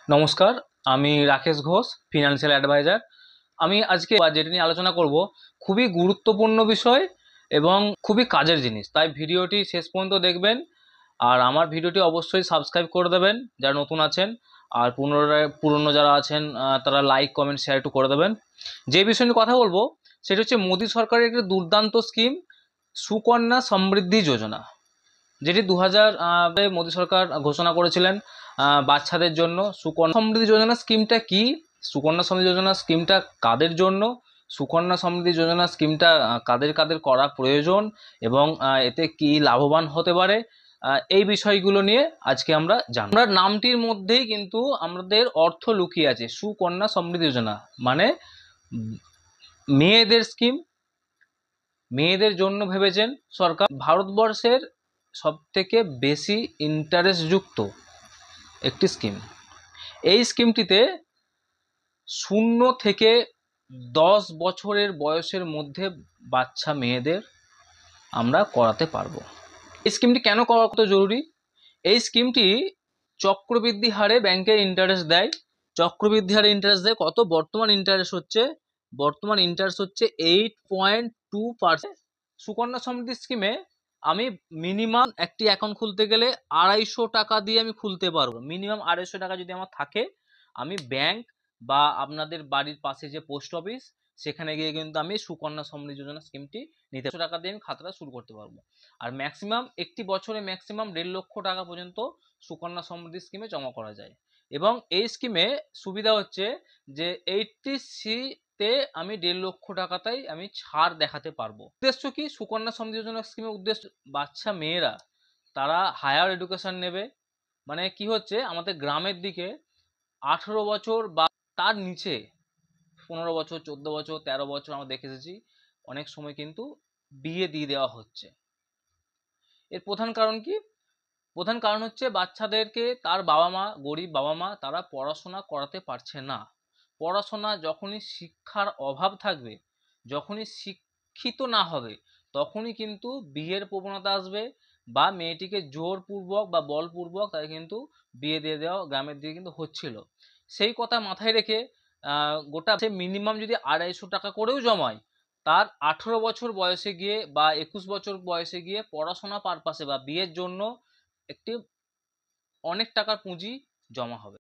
নমস্কার, আমি Rakesh Ghosh, financial adviser. আমি আজকে যেটা নিয়ে আলোচনা করব খুবই গুরুত্বপূর্ণ বিষয় এবং খুবই কাজের জিনিস, তাই ভিডিওটি শেষ পর্যন্ত দেখবেন। আর আমার ভিডিওটি অবশ্যই সাবস্ক্রাইব করে দেবেন যারা নতুন আছেন, আর পুনরায় পুরনো যারা আছেন তারা লাইক কমেন্ট শেয়ার একটু করে দেবেন। যে বিষয় নিয়ে কথা বলবো সেটা হচ্ছে মোদী সরকারের একটি দুর্দান্ত স্কিম, সুকন্যা সমৃদ্ধি যোজনা, যেটি 2000 মোদী সরকার ঘোষণা করেছিলেন বাচ্চাদের জন্য। সুকন্যা সমৃদ্ধি যোজনা স্কিমটা কি? সুকন্যা সমৃদ্ধি যোজনা স্কিমটা কাদের জন্য? সুকন্যা সমৃদ্ধি যোজনা স্কিমটা কাদের কাদের করা প্রয়োজন এবং এতে কি লাভবান হতে পারে, এই বিষয়গুলো নিয়ে আজকে আমরা জানব। আমরা নামটির মধ্যেই কিন্তু আমাদের অর্থ লুকিয়ে আছে। সুকন্যা সমৃদ্ধি যোজনা মানে মেয়েদের স্কিম, মেয়েদের জন্য ভেবেছেন সরকার। ভারতবর্ষের সবথেকে বেশি ইন্টারেস্টযুক্ত একটি স্কিম। এই স্কিমটিতে 0 থেকে 10 বছরের বয়সের মধ্যে বাচ্চা মেয়েদের আমরা করাতে পারবো। এই স্কিমটি কেন করা কত জরুরি? এই স্কিমটি চক্রবৃদ্ধি হারে ব্যাংকে ইন্টারেস্ট দেয়। চক্রবৃদ্ধি হারে ইন্টারেস্ট দেয় কত? বর্তমান ইন্টারেস্ট হচ্ছে 8.2%। সুকন্যা সমৃদ্ধি স্কিমে আমি মিনিমাম একটি অ্যাকাউন্ট খুলতে গেলে 250 টাকা দিয়ে আমি খুলতে পারবো। মিনিমাম 250 টাকা যদি আমার থাকে, আমি ব্যাংক বা আপনাদের বাড়ির পাশে যে পোস্ট অফিস সেখানে গিয়ে কিন্তু আমি সুকন্যা সমৃদ্ধি যোজনা স্কিমটি নিতে 100 টাকা দিয়ে আমি খাতাটা শুরু করতে পারবো। আর ম্যাক্সিমাম একটি বছরে ম্যাক্সিমাম 1.5 লক্ষ টাকা পর্যন্ত সুকন্যা সমৃদ্ধি স্কিমে জমা করা যায়। এবং এই স্কিমে সুবিধা হচ্ছে যে 80C তে আমি 1.5 লক্ষ টাকাতেই আমি ছাড় দেখাতে পারবো। উদ্দেশ্য কি? সুকন্যা সমৃদ্ধি যোজনা স্কিমের উদ্দেশ্য বাচ্চা মেয়েরা তারা হায়ার এডুকেশন নেবে। মানে কি হচ্ছে, আমাদের গ্রামের দিকে 18 বছর বা তার নিচে 15 বছর 14 বছর 13 বছর আমরা দেখে এসেছি অনেক সময় কিন্তু বিয়ে দিয়ে দেওয়া হচ্ছে। এর প্রধান কারণ কি? প্রধান কারণ হচ্ছে বাচ্চাদেরকে তার বাবা মা, গরিব বাবা মা, তারা পড়াশোনা করাতে পারছে না। পড়াশোনা যখনই শিক্ষার অভাব থাকবে, যখনই শিক্ষিত না হবে, তখনই কিন্তু বিয়ের প্রবণতা আসবে বা মেয়েটিকে জোরপূর্বক বা বলপূর্বক তাকে কিন্তু বিয়ে দিয়ে দেওয়া গ্রামের দিকে কিন্তু হচ্ছিল। সেই কথা মাথায় রেখে গোটা মিনিমাম যদি 250 টাকা করেও জমায়, তার 18 বছর বয়সে গিয়ে বা 21 বছর বয়সে গিয়ে পড়াশোনা পারপাসে বা বিয়ের জন্য একটি অনেক টাকার পুঁজি জমা হবে।